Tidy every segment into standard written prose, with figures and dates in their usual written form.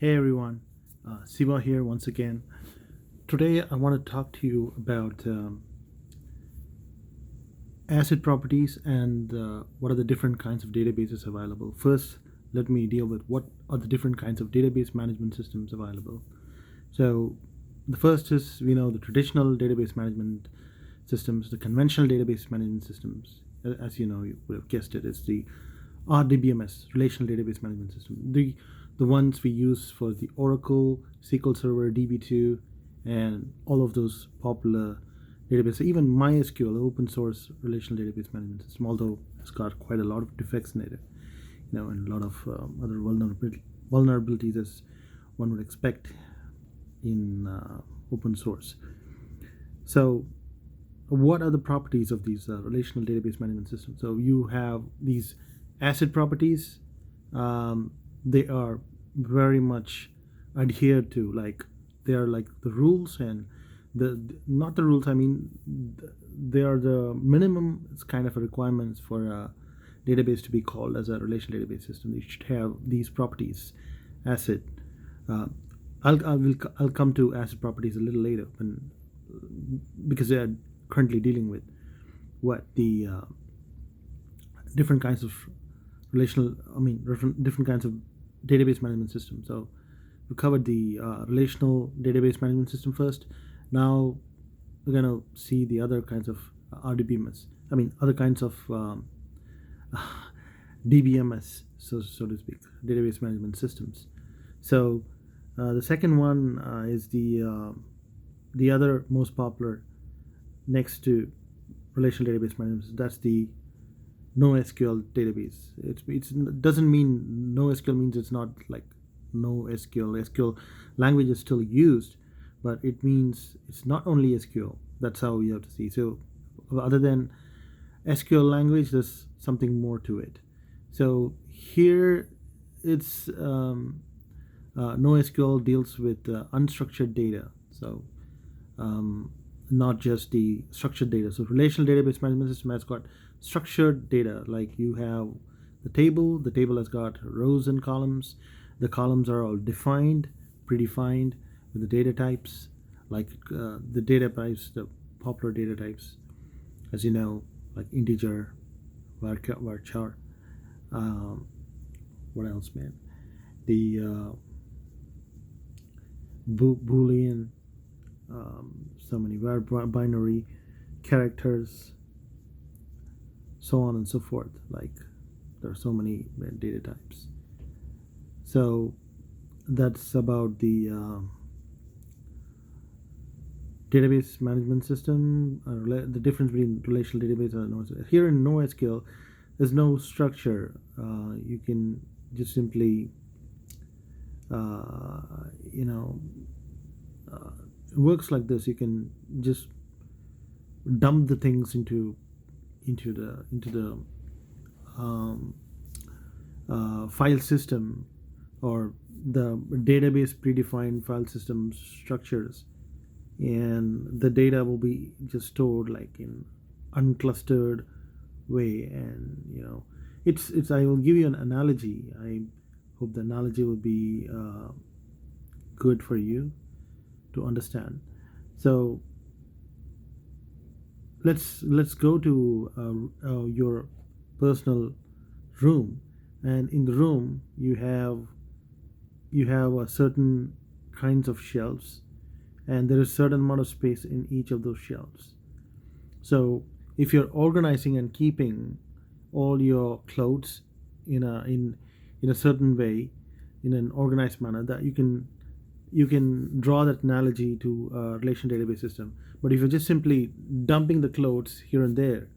Hey everyone, Siva here once again. Today I want to talk to you about asset properties and what are the different kinds of databases available. First, let me deal with what are the different kinds of database management systems available. So, the first is the traditional database management systems, the conventional database management systems. As you know, you would have guessed it, is the RDBMS, Relational Database Management System. The ones we use for the Oracle, SQL Server, DB2, and all of those popular databases. Even MySQL, open source relational database management system, although it's got quite a lot of defects in it, and a lot of other vulnerabilities as one would expect in open source. So, what are the properties of these relational database management systems? So you have these asset properties. They are very much adhered to, like they are like the rules, and not the rules. I mean, they are the minimum. It's kind of a requirements for a database to be called as a relational database system. They should have these properties. Asset. Uh, I'll come to asset properties a little later, because they are currently dealing with what the different kinds of different kinds of database management systems. So we covered the relational database management system first. Now we're going to see the other kinds of RDBMS. Other kinds of DBMS, so to speak, database management systems. So the second one is the other most popular next to relational database management. That's the NoSQL database. It doesn't mean NoSQL means it's not like no SQL. SQL language is still used, but it means it's not only SQL. That's how you have to see. So other than SQL language, there's something more to it. So here it's NoSQL deals with unstructured data. So not just the structured data. So relational database management system has got structured data, like you have the table has got rows and columns. The columns are all defined, predefined with the data types, like the data types, the popular data types, as you know, like integer, varchar, what else, man? The boolean, so many binary characters, so on and so forth. Like there are so many data types. So that's about the database management system. The difference between relational database and NoSQL. Here in NoSQL, there's no structure. You can just simply it works like this. You can just dump the things into the file system, or the database predefined file system structures, and the data will be just stored like in unclustered way. And it's I will give you an analogy. I hope the analogy will be good for you to understand. So let's go to your personal room, and in the room you have a certain kinds of shelves, and there is a certain amount of space in each of those shelves. So if you're organizing and keeping all your clothes in a certain way, in an organized manner, that you can draw that analogy to a relational database system. But if you're just simply dumping the clothes here and there,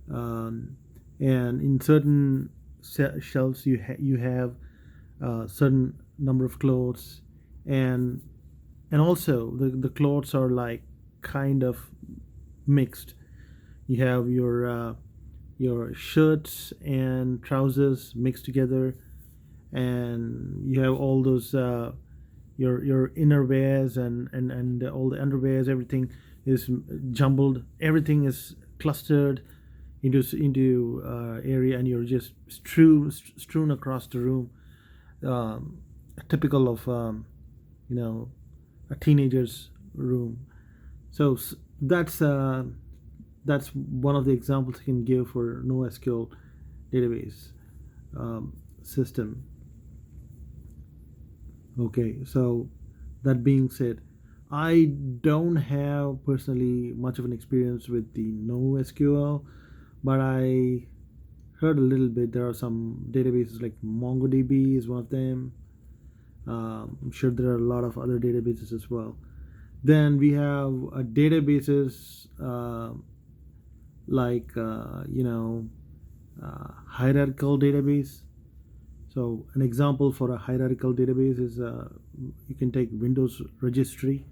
and in certain shelves you have a certain number of clothes, and also the clothes are like kind of mixed. You have your shirts and trousers mixed together, and you have all those your inner wears and all the underwears. Everything is jumbled. Everything is clustered into area, and you're just strewn across the room. typical of you know a teenager's room. So that's one of the examples I can give for NoSQL database system. Okay, so that being said, I don't have personally much of an experience with the NoSQL, but I heard a little bit. There are some databases like MongoDB is one of them. I'm sure there are a lot of other databases as well. Then we have databases like hierarchical database. So an example for a hierarchical database is you can take Windows registry.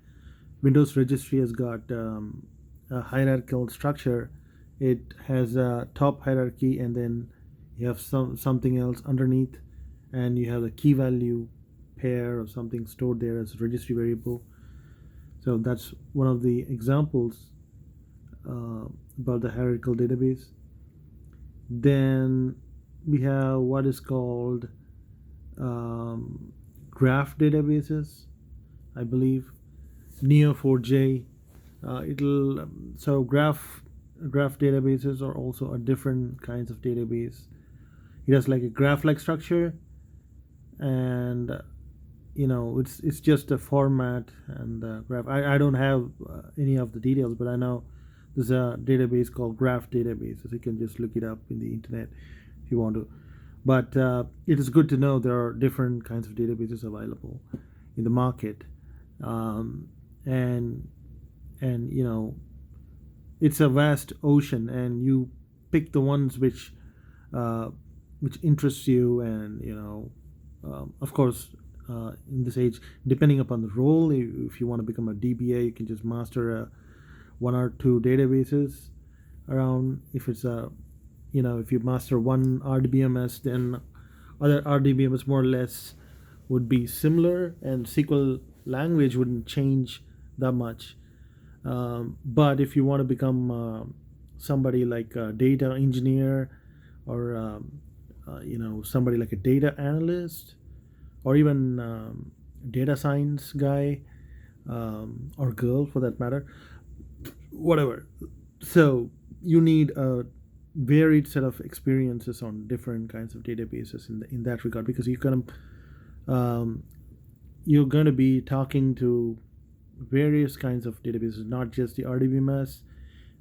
Windows registry has got a hierarchical structure. It has a top hierarchy, and then you have something else underneath, and you have the key value pair or something stored there as registry variable. So that's one of the examples about the hierarchical database. Then we have what is called graph databases, I believe. Neo4j. It'll so graph databases are also a different kinds of database. It has like a graph-like structure, and it's just a format and graph. I don't have any of the details, but I know there's a database called graph database, so you can just look it up in the internet if you want to. But it is good to know there are different kinds of databases available in the market, and it's a vast ocean, and you pick the ones which interests you, and of course. In this age, depending upon the role, if you want to become a DBA, you can just master one or two databases around. If it's if you master one RDBMS, then other RDBMS more or less would be similar, and SQL language wouldn't change that much. But if you want to become somebody like a data engineer, or somebody like a data analyst, or even data science guy, or girl for that matter, whatever. So you need a varied set of experiences on different kinds of databases in that regard, because you're going to be talking to various kinds of databases, not just the RDBMS,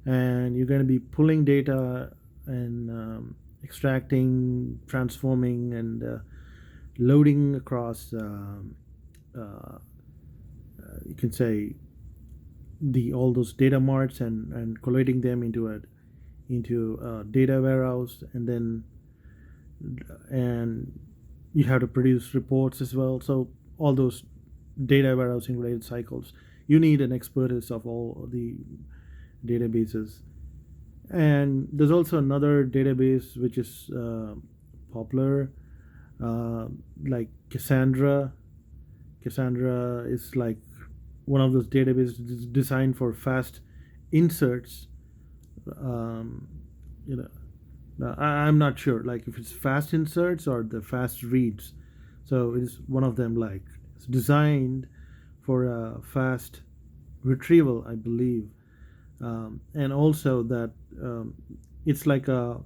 and you're going to be pulling data and extracting, transforming, and loading across you can say all those data marts, and collating them into a data warehouse, and you have to produce reports as well. So all those data warehousing related cycles, you need an expertise of all the databases. And there's also another database which is popular, like Cassandra. Cassandra is like one of those databases designed for fast inserts. I'm not sure, like if it's fast inserts or the fast reads. So it is one of them. Like it's designed for a fast retrieval, I believe, and also that it's like a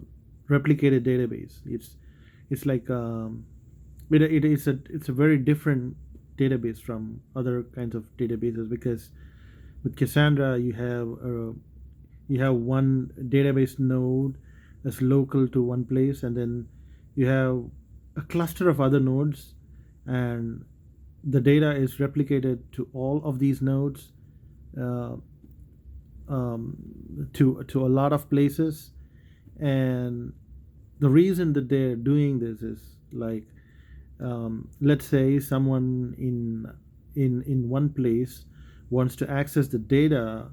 replicated database. It's like it's a very different database from other kinds of databases, because with Cassandra you have one database node that's local to one place, and then you have a cluster of other nodes, and the data is replicated to all of these nodes, to a lot of places. And the reason that they're doing this is like, let's say someone in one place wants to access the data,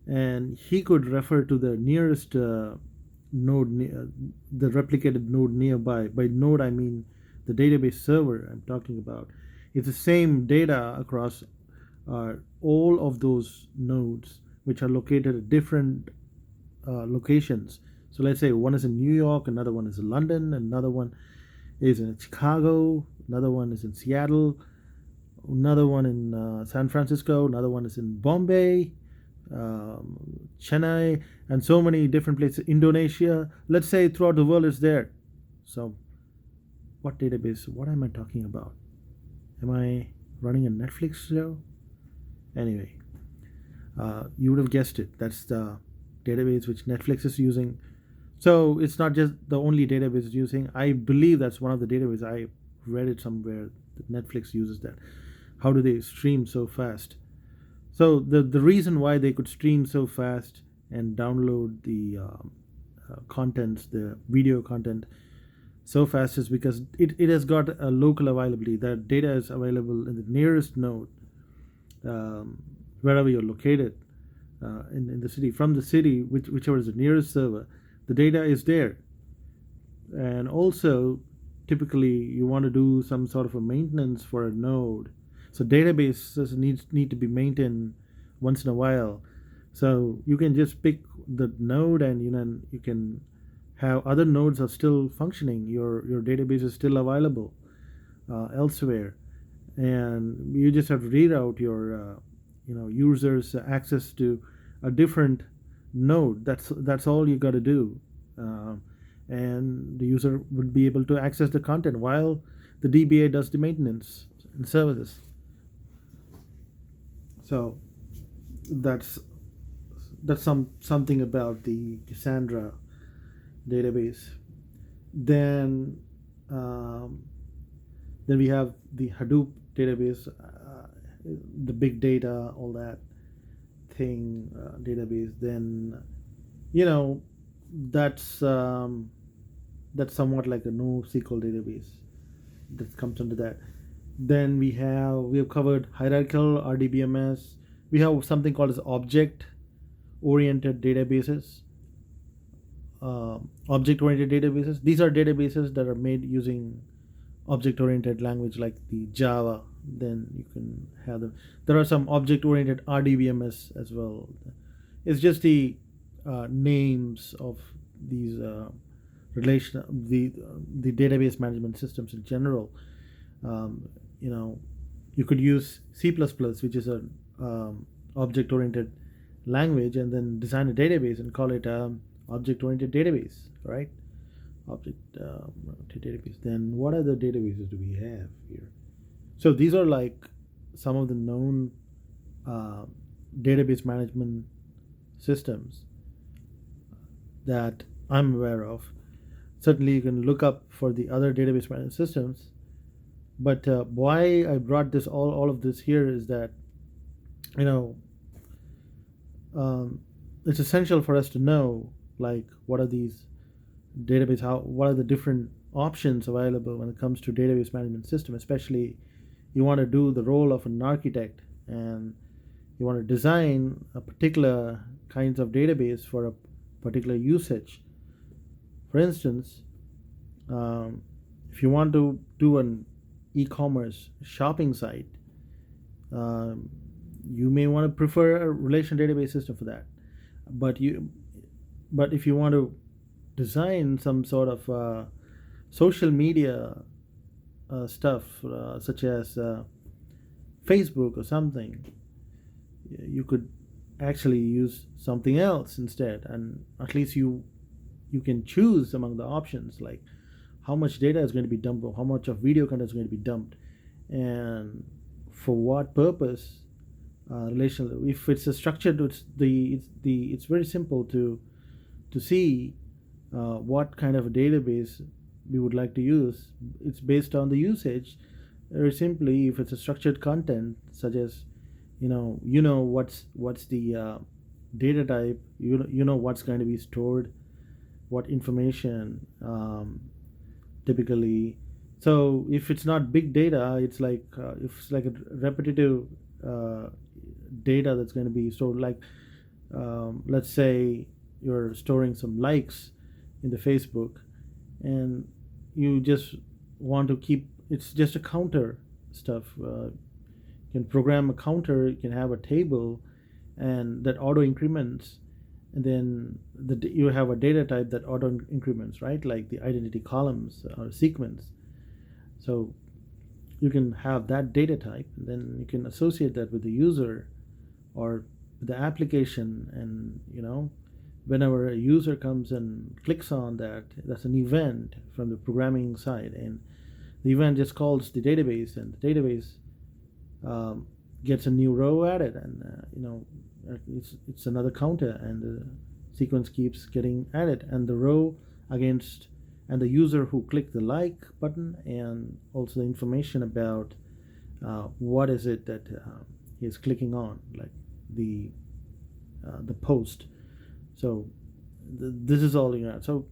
and he could refer to the nearest node, the replicated node nearby. By node I mean the database server I'm talking about. It's the same data across all of those nodes, which are located at different locations. So let's say one is in New York, another one is in London, another one is in Chicago, another one is in Seattle. another one in San Francisco, another one is in Bombay, Chennai, and so many different places. Indonesia, let's say throughout the world is there. So, what database? What am I talking about? Am I running a Netflix show? Anyway, you would have guessed it. That's the database which Netflix is using. So it's not just the only database it's using. I believe that's one of the databases. I read it somewhere that Netflix uses that. How do they stream so fast? So the reason why they could stream so fast and download the contents, the video content so fast is because it has got a local availability. That data is available in the nearest node, wherever you're located in the city. From the city, whichever is the nearest server, the data is there. And also, typically, you want to do some sort of a maintenance for a node. So databases need to be maintained once in a while. So you can just pick the node, and you can have other nodes are still functioning. Your database is still available elsewhere, and you just have to reroute your users access to a different node. That's all you got to do, and the user would be able to access the content while the DBA does the maintenance and services. So that's something about the Cassandra database. Then then we have the Hadoop database, the big data, all that thing database. Then that's that's somewhat like a NoSQL database that comes under that. Then we have covered hierarchical RDBMS. We have something called as object-oriented databases. Object-oriented databases. These are databases that are made using object-oriented language like the Java. Then you can have them. There are some object-oriented RDBMS as well. It's just the names of these the database management systems in general. You could use C++, which is a object-oriented language, and then design a database and call it object-oriented database, right? Object-oriented database. Then what other databases do we have here? So these are like some of the known database management systems that I'm aware of. Certainly, you can look up for the other database management systems. But why I brought this all of this here is that it's essential for us to know, like, what are these what are the different options available when it comes to database management system. Especially, you want to do the role of an architect, and you want to design a particular kinds of database for a particular usage. For instance, if you want to do an e-commerce shopping site, you may want to prefer a relational database system for that. But if you want to design some sort of social media stuff, such as Facebook or something, you could actually use something else instead, and at least you can choose among the options, like how much data is going to be dumped, or how much of video content is going to be dumped, and for what purpose. Relational. If it's a structured, it's very simple to see what kind of a database we would like to use. It's based on the usage. Very simply, if it's a structured content, such as what's the data type, what's going to be stored, what information typically. So if it's not big data, it's like if it's like a repetitive data that's going to be stored, like let's say you're storing some likes in the Facebook, and you just want to keep, it's just a counter stuff. You can program a counter, you can have a table, and that auto increments, and then you have a data type that auto increments, right? Like the identity columns or sequence. So you can have that data type, and then you can associate that with the user or the application, and whenever a user comes and clicks on that, that's an event from the programming side, and the event just calls the database, and the database um, gets a new row added, and it's another counter, and the sequence keeps getting added, and the row against, and the user who clicked the like button, and also the information about what is it that he is clicking on, like the post. So this is all so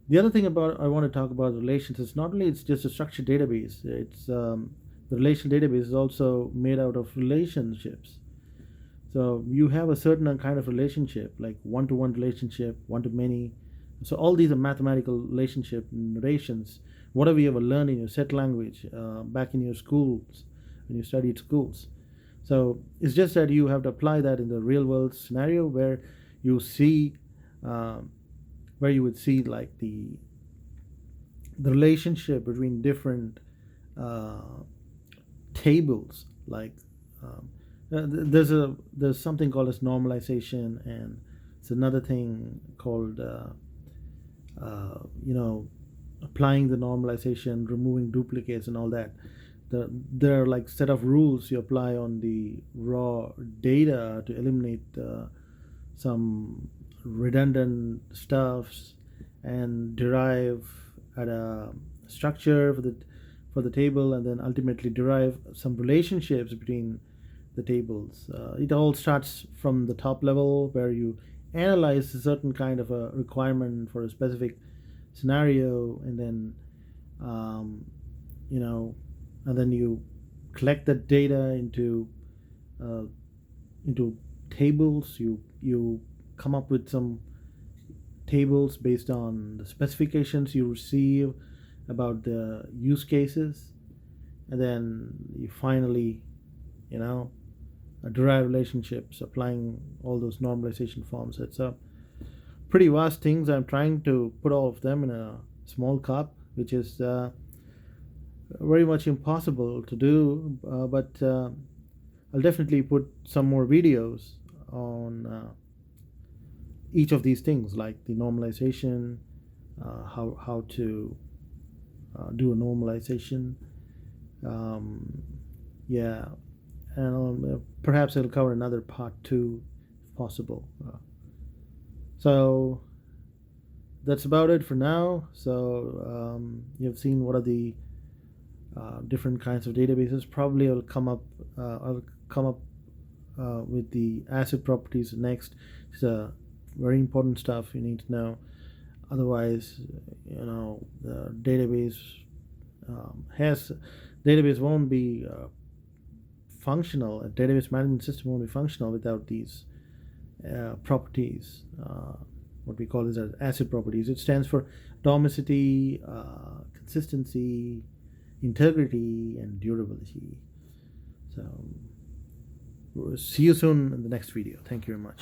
the other thing about I want to talk about relations is not only it's just a structured database, it's the relational database is also made out of relationships. So you have a certain kind of relationship, like one-to-one relationship, one-to-many. So all these are mathematical relationship narrations. Whatever you ever learned in your set language back in your schools, when you studied schools. So it's just that you have to apply that in the real world scenario where you see, where you would see like the relationship between different tables. Like there's something called as normalization, and it's another thing called applying the normalization, removing duplicates, and all that. There are like set of rules you apply on the raw data to eliminate some redundant stuffs and derive at a structure for the table, and then ultimately derive some relationships between the tables. It all starts from the top level where you analyze a certain kind of a requirement for a specific scenario, and then and then you collect that data into tables. You come up with some tables based on the specifications you receive about the use cases, and then you finally derive relationships applying all those normalization forms. It's a pretty vast things. I'm trying to put all of them in a small cup, which is very much impossible to do, but I'll definitely put some more videos on each of these things, like the normalization, how to do a normalization. Yeah, and perhaps it'll cover another part 2 if possible. So that's about it for now. So you've seen what are the different kinds of databases. Probably I'll come up with the ACID properties next. It's very important stuff you need to know. Otherwise, the database won't be functional. A database management system won't be functional without these properties. What we call is as ACID properties. It stands for atomicity, consistency, integrity, and durability. So see you soon in the next video. Thank you very much.